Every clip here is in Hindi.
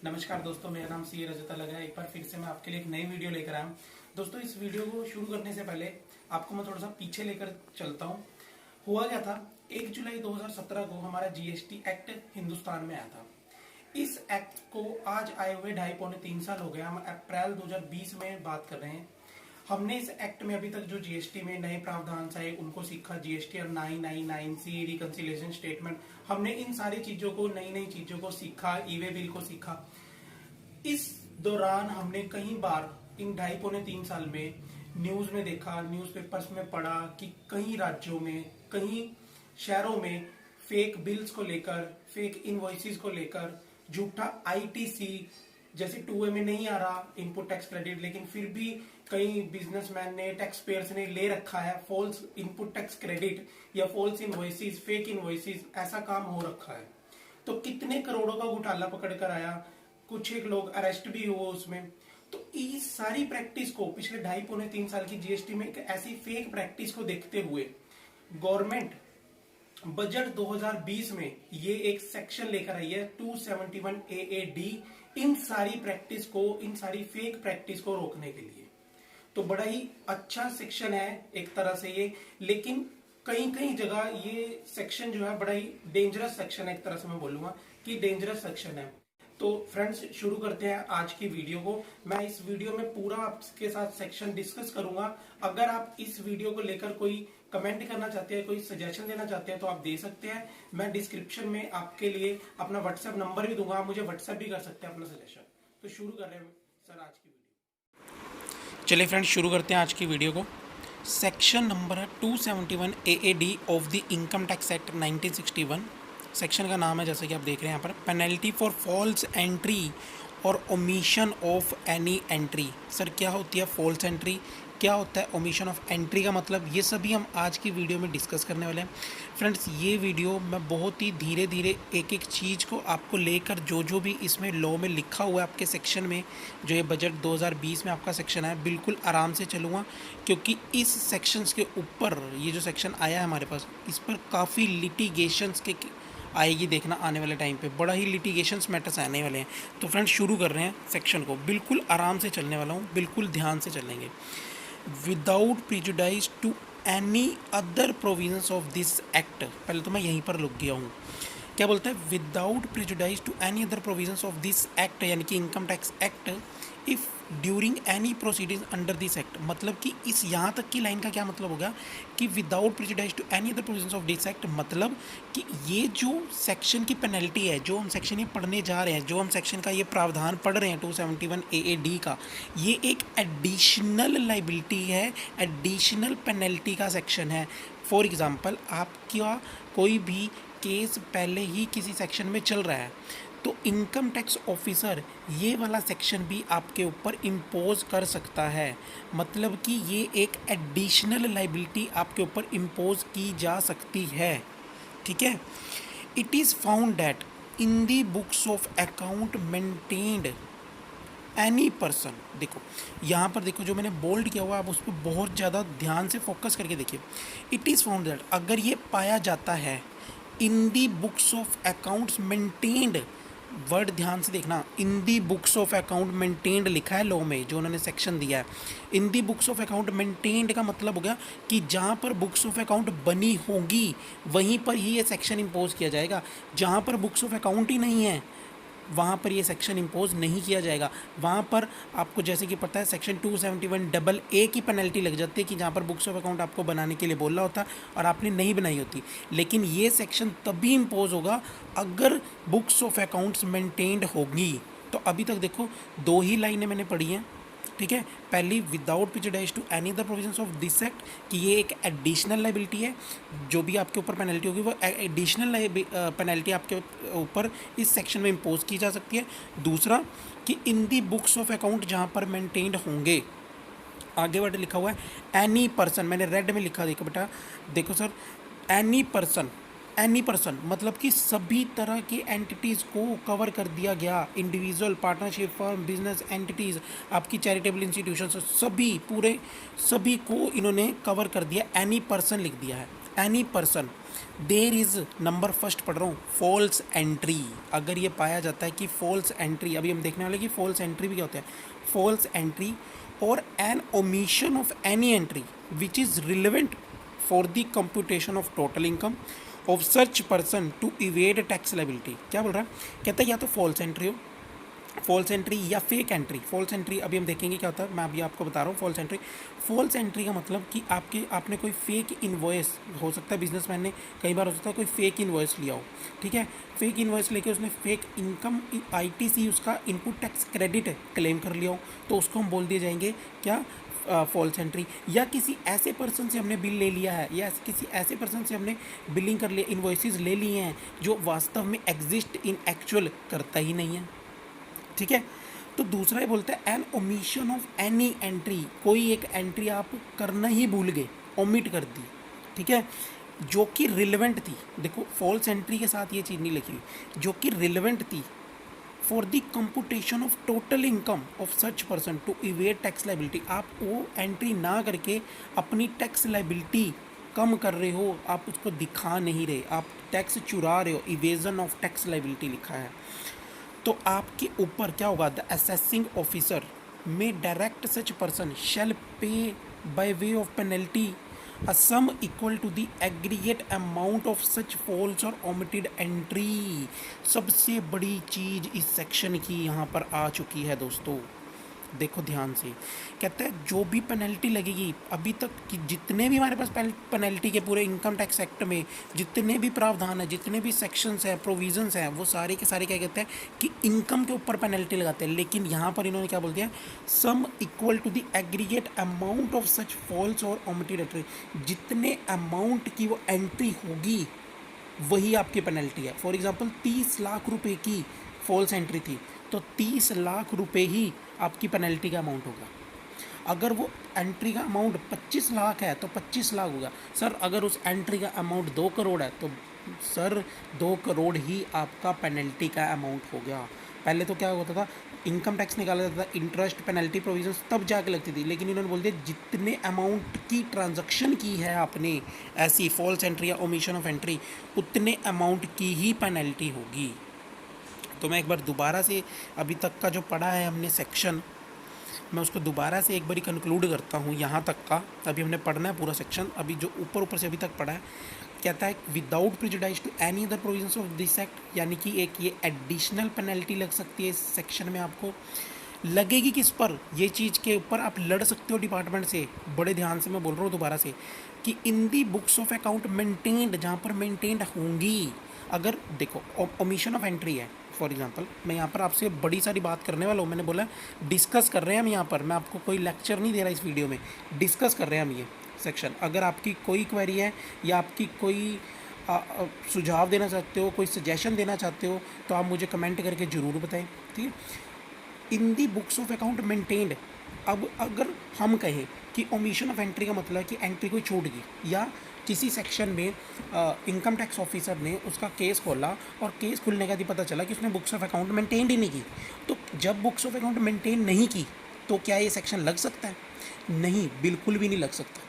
नमस्कार दोस्तों, मेरा नाम सी रजत अलग है। एक बार फिर से मैं आपके लिए एक नई वीडियो लेकर आया हूँ। दोस्तों, इस वीडियो को शुरू करने से पहले आपको मैं थोड़ा सा पीछे लेकर चलता हूँ। हुआ क्या था, 1 जुलाई 2017 को हमारा जीएसटी एक्ट हिंदुस्तान में आया था। इस एक्ट को आज आए हुए 2.5-3 साल हो गए। हम अप्रैल 2020 में बात कर रहे हैं। हमने इस एक्ट में अभी तक जो जीएसटी में नए प्रावधान आए उनको सीखा। जीएसटी और 999C रिकंसिलिएशन स्टेटमेंट, हमने इन सारी चीजों को, नई नई चीजों को सीखा। ई वे बिल को सीखा। इस दौरान हमने कई बार इन 2.5-3 साल में न्यूज में देखा, न्यूज़पेपर्स में पढ़ा कि कई राज्यों में, कई शहरों में फेक बिल्स को लेकर, फेक इनवॉइसेस को लेकर, झूठा आईटीसी जैसे 2A में नहीं आ रहा इनपुट टैक्स क्रेडिट, लेकिन फिर भी कई बिजनेसमैन ने, टैक्स पेयर्स ने ले रखा है फॉल्स इनपुट टैक्स क्रेडिट या फॉल्स इनवॉइसेस, फेक इनवॉइसेस, ऐसा काम हो रखा है। तो कितने करोड़ों का घोटाला पकड़ कर आया, कुछ एक लोग अरेस्ट भी हुए उसमें। तो इस सारी प्रैक्टिस को, पिछले 2.5-3 साल की जीएसटी में एक ऐसी फेक प्रैक्टिस को देखते हुए गवर्नमेंट बजट 2020 में ये एक सेक्शन लेकर आई है 271AAD, इन सारी प्रैक्टिस को, इन सारी फेक प्रैक्टिस को रोकने के लिए। तो बड़ा ही अच्छा सेक्शन है एक तरह से ये, लेकिन कई कई जगह ये सेक्शन जो है बड़ा ही डेंजरस सेक्शन है। एक तरह से मैं बोलूंगा कि डेंजरस सेक्शन है। तो फ्रेंड्स, शुरू करते हैं आज की वीडियो को। मैं इस वीडियो में पूरा आपके साथ सेक्शन डिस्कस करूंगा। अगर आप इस वीडियो को लेकर कोई कमेंट करना चाहते हैं, कोई सजेशन देना चाहते हैं तो आप दे सकते हैं। मैं डिस्क्रिप्शन में आपके लिए अपना व्हाट्सएप नंबर भी दूंगा, आप मुझे व्हाट्सएप भी कर सकते हैं अपना सजेशन। तो शुरू कर रहे हैं सर आज की वीडियो। चलिए फ्रेंड्स, शुरू करते हैं आज की वीडियो को। सेक्शन नंबर है 271AAD of the income tax act 1961। Section का नाम है, जैसे कि आप देख रहे हैं यहाँ पर, पेनल्टी फॉर फॉल्स एंट्री और omission of any entry. Sir, क्या होती है फॉल्स एंट्री, क्या होता है ओमिशन ऑफ एंट्री का मतलब, ये सभी हम आज की वीडियो में डिस्कस करने वाले हैं। फ्रेंड्स, ये वीडियो मैं बहुत ही धीरे धीरे एक एक चीज़ को आपको लेकर, जो जो भी इसमें लॉ में लिखा हुआ है आपके सेक्शन में, जो ये बजट 2020 में आपका सेक्शन है, बिल्कुल आराम से चलूँगा, क्योंकि इस सेक्शंस के ऊपर, ये जो सेक्शन आया है हमारे पास, इस पर काफ़ी लिटिगेशंस के आएगी, देखना आने वाले टाइम पे बड़ा ही लिटिगेशंस मैटर्स आने वाले हैं। तो फ्रेंड्स, शुरू कर रहे हैं सेक्शन को। बिल्कुल आराम से चलने वाला हूँ, बिल्कुल ध्यान से चलेंगे। Without prejudice to any other provisions of this act, पहले तो मैं यहीं पर रुक गया हूँ। क्या बोलता है, without prejudice to any other provisions of this act, यानी कि income tax act, if during any proceedings under this act. मतलब कि इस यहाँ तक की लाइन का क्या मतलब होगा कि without prejudice to any other provisions of this act, मतलब कि ये जो सेक्शन की पेनल्टी है, जो हम सेक्शन ये पढ़ने जा रहे हैं, जो हम सेक्शन का ये प्रावधान पढ़ रहे हैं 271AAD का, ये एक एडिशनल लाइबिलिटी है, एडिशनल पेनल्टी का सेक्शन है। फॉर एग्जाम्पल, आपका कोई भी केस पहले ही किसी सेक्शन में चल रहा है, तो इनकम टैक्स ऑफिसर ये वाला सेक्शन भी आपके ऊपर इम्पोज कर सकता है। मतलब कि ये एक एडिशनल लाइबिलिटी आपके ऊपर इम्पोज की जा सकती है। ठीक है। It is found that in the books of account maintained any person, देखो यहाँ पर, देखो जो मैंने बोल्ड किया हुआ है, आप उस पर बहुत ज़्यादा ध्यान से फोकस करके देखिए। इट इज़ फाउंड दैट, अगर ये पाया जाता है, in the books of accounts maintained, word ध्यान से देखना, in the books of account maintained लिखा है लॉ में, जो उन्होंने सेक्शन दिया है। In the books of account maintained का मतलब हो गया कि जहाँ पर बुक्स ऑफ अकाउंट बनी होगी वहीं पर ही ये सेक्शन इम्पोज किया जाएगा। जहाँ पर बुक्स ऑफ अकाउंट ही नहीं है, वहाँ पर ये सेक्शन इम्पोज नहीं किया जाएगा। वहाँ पर आपको जैसे कि पता है, सेक्शन 271AA की पेनल्टी लग जाती है कि जहाँ पर बुक्स ऑफ अकाउंट आपको बनाने के लिए बोला होता और आपने नहीं बनाई होती। लेकिन ये सेक्शन तभी इम्पोज होगा अगर बुक्स ऑफ अकाउंट्स मेंटेन्ड होगी। तो अभी तक देखो 2 ही लाइनें मैंने पढ़ी हैं। ठीक है। पहली, without prejudice to any other provisions of this act, कि ये एक एडिशनल लाइबिलिटी है, जो भी आपके ऊपर पेनल्टी होगी वो एडिशनल पेनल्टी आपके ऊपर इस सेक्शन में इम्पोज की जा सकती है। दूसरा, कि इन दी बुक्स ऑफ अकाउंट जहाँ पर मेंटेन्ड होंगे, आगे वर्ड लिखा हुआ है एनी पर्सन, मैंने रेड में लिखा, देखो बेटा, देखो sir, any person, any person मतलब कि सभी तरह की एंटिटीज़ को कवर कर दिया गया। Individual, partnership, firm, business entities, आपकी चैरिटेबल इंस्टीट्यूशन, सभी, पूरे सभी को इन्होंने कवर कर दिया, एनी पर्सन लिख दिया है। Any person there is number first पढ़ रहा हूँ फॉल्स एंट्री, अगर ये पाया जाता है कि फॉल्स एंट्री, अभी हम देखने वाले कि फॉल्स एंट्री भी क्या होता है, फॉल्स एंट्री और an omission of any entry which is relevant for the computation of total income of such person to evade tax liability. क्या बोल रहा है, कहता है या तो फॉल्स एंट्री हो, फॉल्स एंट्री या फेक एंट्री। फॉल्स एंट्री अभी हम देखेंगे क्या होता है, मैं अभी आपको बता रहा हूँ। फॉल्स एंट्री का मतलब कि आपने कोई फेक इनवॉइस, हो सकता है बिजनेसमैन ने कई बार हो सकता है कोई फेक इनवॉइस लिया हो, ठीक है, फेक इनवॉइस लेके उसने फेक इनकम आईटीसी उसका इनपुट टैक्स क्रेडिट क्लेम कर लिया हो, तो उसको हम बोल दिए जाएंगे क्या, फॉल्स एंट्री। या किसी ऐसे पर्सन से हमने बिल ले लिया है, या किसी ऐसे पर्सन से हमने बिलिंग कर लिया, इनवॉइसेस ले लिए हैं जो वास्तव में एग्जिस्ट इन एक्चुअल करता ही नहीं है, ठीक है। तो दूसरा ये बोलता है an omission of any entry, कोई एक एंट्री आप करना ही भूल गए, ओमिट कर दी, ठीक है, जो कि रिलेवेंट थी। देखो फॉल्स एंट्री के साथ ये चीज़ नहीं लिखी हुई, जो कि रिलेवेंट थी for the computation of total income of such person to evade tax liability. आप वो एंट्री ना करके अपनी टैक्स लायबिलिटी कम कर रहे हो, आप उसको दिखा नहीं रहे, आप टैक्स चुरा रहे हो, इवेजन ऑफ टैक्स लायबिलिटी लिखा है। तो आपके ऊपर क्या होगा, द असेसिंग ऑफिसर में डायरेक्ट सच पर्सन शैल पे by way of penalty a sum equal to the aggregate amount of such false or omitted entry। सबसे बड़ी चीज़ इस सेक्शन की यहाँ पर आ चुकी है दोस्तों, देखो ध्यान से। कहता है जो भी पेनल्टी लगेगी, अभी तक कि जितने भी हमारे पास पेनल्टी के पूरे इनकम टैक्स एक्ट में जितने भी प्रावधान है, जितने भी सेक्शंस हैं, प्रोविजंस हैं, वो सारे के सारे क्या कहते हैं कि इनकम के ऊपर पेनल्टी लगाते हैं। लेकिन यहाँ पर इन्होंने क्या बोल दिया, sum equal to the aggregate amount of such false और ओमिटेड एंट्री, जितने अमाउंट की वो एंट्री होगी वही आपकी पेनल्टी है। फॉर एग्जांपल 30 लाख रुपए की फॉल्स एंट्री थी, तो 30 लाख रुपए ही आपकी पेनल्टी का अमाउंट होगा। अगर वो एंट्री का अमाउंट 25 लाख है तो 25 लाख होगा। सर अगर उस एंट्री का अमाउंट 2 करोड़ है तो सर 2 करोड़ ही आपका पेनल्टी का अमाउंट हो गया। पहले तो क्या होता था, इनकम टैक्स निकाला जाता था, इंटरेस्ट पेनल्टी प्रोविजन तब जाके लगती थी, लेकिन इन्होंने बोल दिया जितने अमाउंट की ट्रांजैक्शन की है आपने ऐसी फॉल्स एंट्री या ओमिशन ऑफ एंट्री, उतने अमाउंट की ही पेनल्टी होगी। तो मैं एक बार दोबारा से अभी तक का जो पढ़ा है हमने सेक्शन, मैं उसको दोबारा से एक बारी कंक्लूड करता हूँ यहाँ तक का। अभी हमने पढ़ना है पूरा सेक्शन, अभी जो ऊपर से अभी तक पढ़ा है। कहता है without prejudice to any other provisions of this act, यानी कि एक ये एडिशनल पेनल्टी लग सकती है इस सेक्शन में। आपको लगेगी किस पर, ये चीज़ के ऊपर आप लड़ सकते हो डिपार्टमेंट से। बड़े ध्यान से मैं बोल रहा हूँ दोबारा से कि इन the books of account maintained, जहाँ पर मेंटेन्ड होंगी, अगर देखो ओमिशन ऑफ एंट्री है फॉर एग्जांपल, मैं यहाँ पर आपसे बड़ी सारी बात करने वाला हूँ। मैंने बोला डिस्कस कर रहे हैं हम यहाँ पर, मैं आपको कोई लेक्चर नहीं दे रहा इस वीडियो में, डिस्कस कर रहे हैं हम ये सेक्शन। अगर आपकी कोई क्वेरी है या आपकी कोई सुझाव देना चाहते हो, कोई सजेशन देना चाहते हो, तो आप मुझे कमेंट करके ज़रूर बताएं, ठीक है। In the books of account maintained, अब अगर हम कहें कि ओमिशन ऑफ एंट्री का मतलब है कि एंट्री कोई छूट गई, या किसी सेक्शन में इनकम टैक्स ऑफिसर ने उसका केस खोला और केस खुलने का भी पता चला कि उसने बुक्स ऑफ अकाउंट मेंटेन ही नहीं की, तो जब बुक्स ऑफ अकाउंट मेंटेन नहीं की तो क्या ये सेक्शन लग सकता है? नहीं, बिल्कुल भी नहीं लग सकता,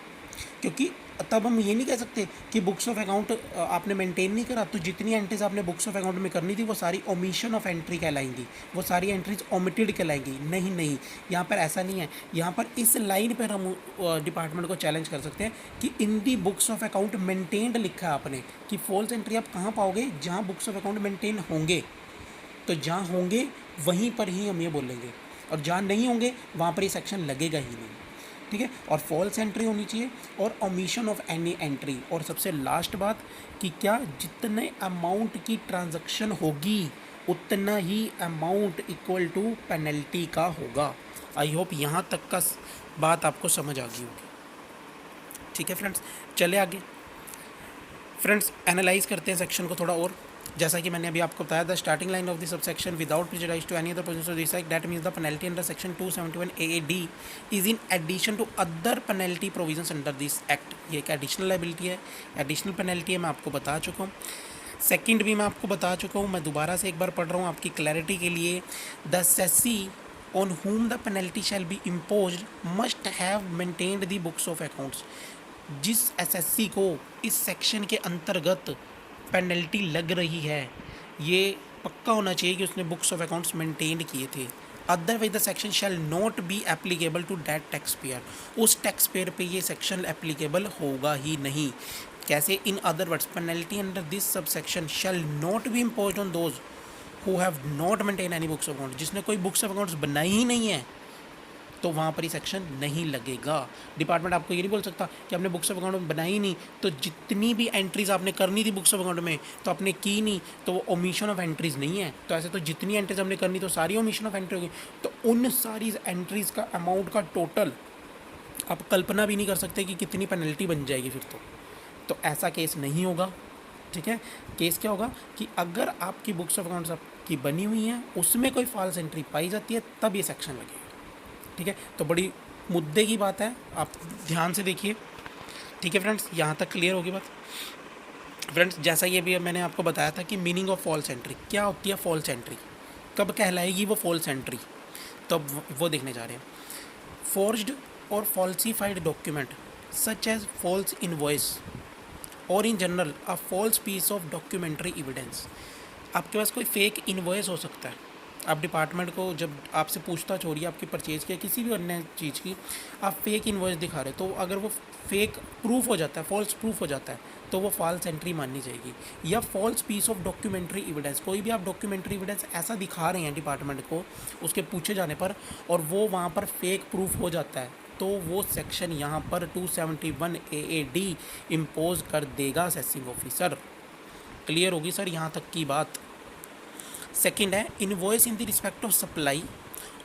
क्योंकि तब हम ये नहीं कह सकते कि बुक्स ऑफ अकाउंट आपने मेंटेन नहीं करा तो जितनी एंट्रीज आपने बुक्स ऑफ अकाउंट में करनी थी वो सारी ओमिशन ऑफ एंट्री कहलाएंगी, वो सारी एंट्रीज ओमिटेड कहलाएंगी। नहीं नहीं, यहाँ पर ऐसा नहीं है। यहाँ पर इस लाइन पर हम डिपार्टमेंट को चैलेंज कर सकते हैं कि इन the books of account maintained लिखा है आपने, कि फॉल्स एंट्री आप कहाँ पाओगे, जहाँ बुक्स ऑफ अकाउंट मेंटेन होंगे, तो जहाँ होंगे वहीं पर ही हम ये बोलेंगे, और जहाँ नहीं होंगे वहाँ पर ये सेक्शन लगेगा ही नहीं, ठीक है। और फॉल्स एंट्री होनी चाहिए और ओमिशन ऑफ एनी एंट्री। और सबसे लास्ट बात कि क्या, जितने अमाउंट की ट्रांजैक्शन होगी उतना ही अमाउंट इक्वल टू पेनल्टी का होगा। आई होप यहाँ तक का बात आपको समझ आ गई होगी, ठीक है फ्रेंड्स। चले आगे फ्रेंड्स, एनालाइज करते हैं सेक्शन को थोड़ा और। जैसा कि मैंने अभी आपको बताया, the starting line of the subsection without prejudice to any other provisions of this act, that means the penalty under section 271 AAD is in addition to other penalty provisions under this act. ये एक एडिशनल लायबिलिटी है, एडिशनल पेनल्टी है, मैं आपको बता चुका हूँ। सेकंड भी मैं आपको बता चुका हूँ, मैं दोबारा से एक बार पढ़ रहा हूँ आपकी क्लैरिटी के लिए। The assessee on whom the penalty shall be imposed must have maintained the books of accounts। जिस एसएससी को इस सेक्शन के अंतर्गत पेनल्टी लग रही है ये पक्का होना चाहिए कि उसने बुक्स ऑफ अकाउंट्स मेंटेन किए थे। Otherwise the section shall not be applicable to that tax payer. उस टैक्स पेयर पे ये सेक्शन एप्लीकेबल होगा ही नहीं। कैसे? In other words penalty under this sub section shall not be imposed on those who have not maintain any books of accounts. जिसने कोई बुक्स ऑफ अकाउंट्स बनाई ही नहीं है तो वहाँ पर ही सेक्शन नहीं लगेगा। डिपार्टमेंट आपको ये नहीं बोल सकता कि आपने बुक्स ऑफ अकाउंट बनाई नहीं तो जितनी भी एंट्रीज आपने करनी थी बुक्स ऑफ अकाउंट में तो आपने की नहीं तो वो ओमिशन ऑफ एंट्रीज नहीं है। तो ऐसे तो जितनी एंट्रीज हमने करनी तो सारी ओमिशन ऑफ एंट्री होगी। तो उन सारी एंट्रीज का अमाउंट का टोटल आप कल्पना भी नहीं कर सकते कि कितनी पेनल्टी बन जाएगी फिर तो ऐसा केस नहीं होगा। ठीक है, केस क्या होगा कि अगर आपकी बुक्स ऑफ अकाउंट्स आपकी बनी हुई हैं उसमें कोई फॉल्स एंट्री पाई जाती है तब ये सेक्शन लगेगा। ठीक है, तो बड़ी मुद्दे की बात है, आप ध्यान से देखिए। ठीक है फ्रेंड्स, यहाँ तक क्लियर होगी बात। फ्रेंड्स, जैसा ये भी मैंने आपको बताया था कि मीनिंग ऑफ फॉल्स एंट्री क्या होती है, फॉल्स एंट्री कब कहलाएगी वो फॉल्स एंट्री, तो अब वो देखने जा रहे हैं। फोर्ज्ड और falsified document such as false invoice और in general a false piece of documentary evidence. आपके पास कोई फेक इनवॉइस हो सकता है। आप डिपार्टमेंट को जब आपसे पूछताछ हो रही है आपकी परचेज़ की या किसी भी अन्य चीज़ की, आप फेक इनवॉइस दिखा रहे, तो अगर वो फेक प्रूफ हो जाता है, फॉल्स प्रूफ हो जाता है, तो वो फॉल्स एंट्री माननी जाएगी। या false piece of documentary evidence, कोई भी आप डॉक्यूमेंट्री एविडेंस ऐसा दिखा रहे हैं डिपार्टमेंट को उसके पूछे जाने पर और वो वहाँ पर फेक प्रूफ हो जाता है तो वो सेक्शन यहाँ पर 271 AAD इम्पोज कर देगा असेसिंग ऑफिसर। क्लियर होगी सर यहाँ तक की बात। सेकंड है invoice in the respect of supply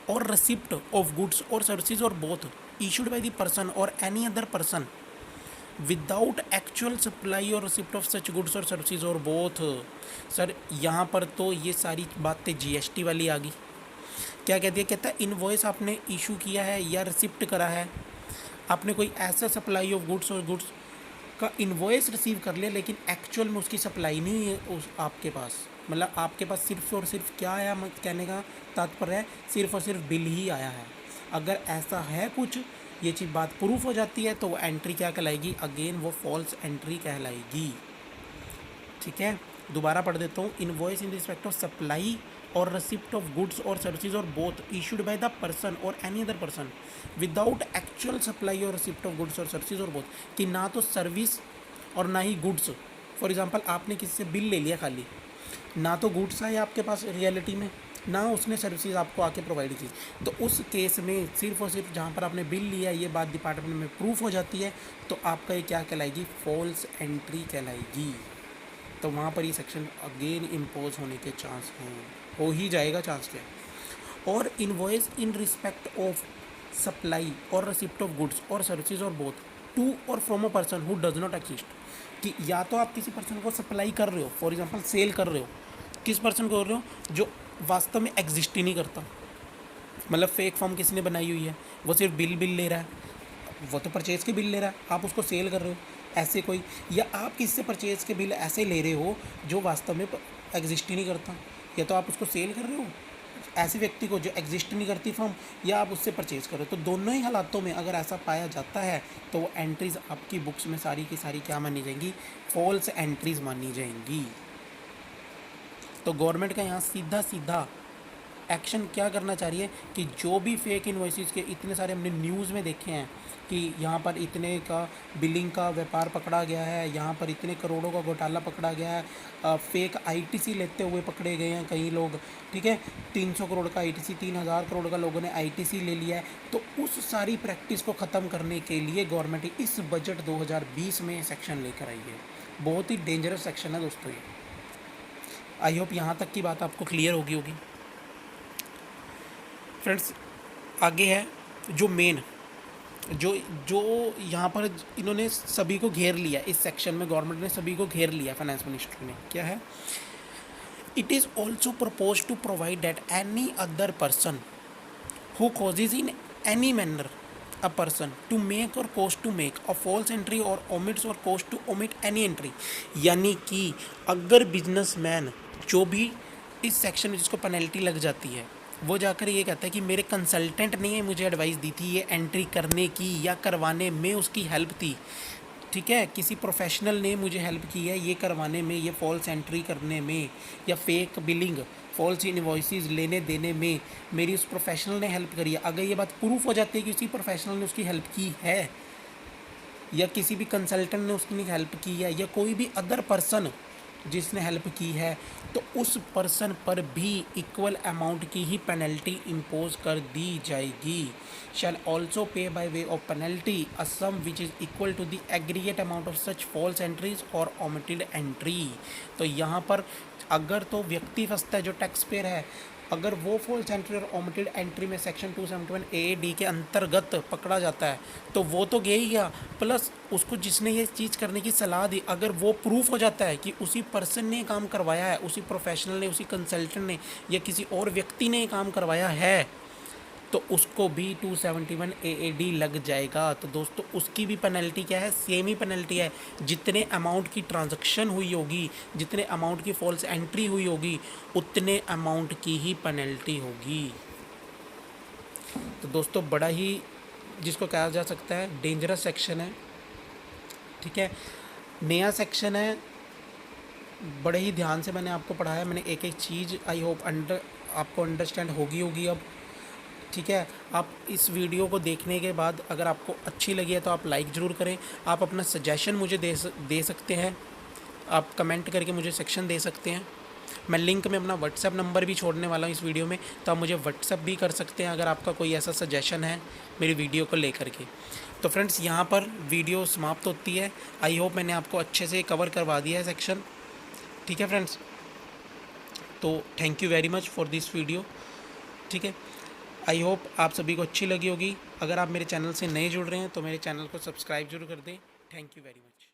और रिसिप्ट ऑफ गुड्स और सर्विसेज और both issued by the person और any other person without actual supply और रिसिप्ट ऑफ सच गुड्स और सर्विसेज और बोथ। सर यहाँ पर तो ये सारी बातें GST वाली आ गई। क्या कहती है? कहता है इनवॉइस आपने इशू किया है या रिसिप्ट करा है, आपने कोई ऐसा सप्लाई ऑफ गुड्स और गुड्स का इनवॉइस रिसीव कर लिया लेकिन एक्चुअल में उसकी सप्लाई नहीं है उस आपके पास, मतलब आपके पास सिर्फ और सिर्फ क्या आया, कहने का तात्पर्य है सिर्फ और सिर्फ बिल ही आया है। अगर ऐसा है कुछ, ये चीज़ बात प्रूफ हो जाती है तो वो एंट्री क्या कहलाएगी? अगेन वो फॉल्स एंट्री कहलाएगी। ठीक है, दोबारा पढ़ देता हूँ। Invoice in respect of supply और रिसिप्ट ऑफ गुड्स और सर्विसेज और both issued by the person और any other person without actual supply और रिसिप्ट ऑफ गुड्स और सर्विसेज और बोथ, कि ना तो सर्विस और ना ही गुड्स। फॉर एग्जांपल आपने किसी से बिल ले लिया खाली, ना तो गुड्स आए आपके पास रियलिटी में, ना उसने सर्विसेज आपको आके प्रोवाइड की, तो उस केस में सिर्फ और सिर्फ जहाँ पर आपने बिल लिया ये बात डिपार्टमेंट में प्रूफ हो जाती है तो आपका ये क्या कहलाएगी? फॉल्स एंट्री कहलाएगी। तो वहाँ पर ये सेक्शन अगेन इम्पोज होने के चांस हैं, हो ही जाएगा चांस क्या। और invoice in respect of supply और रिसिप्ट ऑफ गुड्स और सर्विसेज और बोथ टू और from a person who does not exist, कि या तो आप किसी पर्सन को सप्लाई कर रहे हो, फॉर एग्जांपल सेल कर रहे हो, किस पर्सन को कर रहे हो? जो वास्तव में एग्जिस्ट ही नहीं करता, मतलब फेक फॉर्म किसी ने बनाई हुई है, वो सिर्फ बिल ले रहा है, वो तो परचेज़ के बिल ले रहा है, आप उसको सेल कर रहे हो ऐसे कोई, या आप किसी से परचेज़ के बिल ऐसे ले रहे हो जो वास्तव में एग्जिस्ट ही नहीं करता, या तो आप उसको सेल कर रहे हो ऐसे व्यक्ति को जो एग्जिस्ट नहीं करती फॉर्म, या आप उससे परचेज़ करो। तो दोनों ही हालातों में अगर ऐसा पाया जाता है तो वो एंट्रीज़ आपकी बुक्स में सारी की सारी क्या मानी जाएंगी? फॉल्स एंट्रीज़ मानी जाएंगी। तो गवर्नमेंट का यहाँ सीधा सीधा एक्शन क्या करना चाह रही है कि जो भी फेक इन्वॉइसेस के इतने सारे हमने न्यूज़ में देखे हैं कि यहाँ पर इतने का बिलिंग का व्यापार पकड़ा गया है, यहाँ पर इतने करोड़ों का घोटाला पकड़ा गया है, फेक ITC लेते हुए पकड़े गए हैं कई लोग। ठीक है, 300 करोड़ का ITC, 3000 करोड़ का लोगों ने ITC ले लिया है। तो उस सारी प्रैक्टिस को ख़त्म करने के लिए गवर्नमेंट इस बजट 2020 में सेक्शन लेकर आई है। बहुत ही डेंजरस सेक्शन है दोस्तों ये। आई होप यहाँ तक की बात आपको क्लियर होगी। फ्रेंड्स, आगे है जो मेन जो यहाँ पर इन्होंने सभी को घेर लिया, इस सेक्शन में गवर्नमेंट ने सभी को घेर लिया फाइनेंस मिनिस्ट्री ने। क्या है? It is also propose to provide that any other person who causes in any manner a person to make और cause to make a false entry और ओमिट्स और cause to omit any entry, यानी कि अगर बिजनेसमैन जो भी इस सेक्शन में जिसको पेनल्टी लग जाती है वो जाकर ये कहता है कि मेरे कंसल्टेंट ने मुझे एडवाइस दी थी ये एंट्री करने की या करवाने में उसकी हेल्प थी, ठीक है, किसी प्रोफेशनल ने मुझे हेल्प की है ये करवाने में, ये फॉल्स एंट्री करने में, या फेक बिलिंग, फॉल्स इनवॉइसेस लेने देने में मेरी उस प्रोफेशनल ने हेल्प करी है, अगर ये बात प्रूफ हो जाती है कि उसी प्रोफेशनल ने उसकी हेल्प की है, या किसी भी कंसल्टेंट ने उसकी हेल्प की है, या कोई भी अदर पर्सन जिसने हेल्प की है, तो उस पर्सन पर भी इक्वल अमाउंट की ही पेनल्टी इम्पोज कर दी जाएगी। Shall also pay by way of penalty a sum which is equal to the aggregate amount of such false entries और ओमिटेड एंट्री। तो यहाँ पर अगर तो व्यक्ति फंसता है जो टैक्स पेयर है, अगर वो फॉल्स एंट्री और ओमिटेड एंट्री में सेक्शन 271 AAD के अंतर्गत पकड़ा जाता है तो वो तो गया ही गया, प्लस उसको जिसने ये चीज़ करने की सलाह दी, अगर वो प्रूफ हो जाता है कि उसी पर्सन ने काम करवाया है, उसी प्रोफेशनल ने, उसी कंसल्टेंट ने या किसी और व्यक्ति ने ये काम करवाया है, तो उसको भी 271 AAD लग जाएगा। तो दोस्तों उसकी भी पेनल्टी क्या है, सेम ही पेनल्टी है, जितने अमाउंट की ट्रांजैक्शन हुई होगी, जितने अमाउंट की फॉल्स एंट्री हुई होगी, उतने अमाउंट की ही पेनल्टी होगी। तो दोस्तों बड़ा ही जिसको कहा जा सकता है डेंजरस सेक्शन है, ठीक है, नया सेक्शन है, बड़े ही ध्यान से मैंने आपको पढ़ाया, मैंने एक एक चीज़ आई होप आपको अंडरस्टैंड होगी अब, ठीक है। आप इस वीडियो को देखने के बाद अगर आपको अच्छी लगी है तो आप लाइक ज़रूर करें, आप अपना सजेशन मुझे दे सकते हैं, आप कमेंट करके मुझे सेक्शन दे सकते हैं। मैं लिंक में अपना व्हाट्सएप नंबर भी छोड़ने वाला हूँ इस वीडियो में, तो आप मुझे व्हाट्सएप भी कर सकते हैं अगर आपका कोई ऐसा सजेशन है मेरी वीडियो को लेकर के। तो फ्रेंड्स यहाँ पर वीडियो समाप्त होती है। आई होप मैंने आपको अच्छे से कवर करवा दिया है सेक्शन, ठीक है फ्रेंड्स। तो thank you very much for this video, ठीक है। आई होप आप सभी को अच्छी लगी होगी। अगर आप मेरे चैनल से नए जुड़ रहे हैं तो मेरे चैनल को सब्सक्राइब जरूर कर दें। Thank you very much.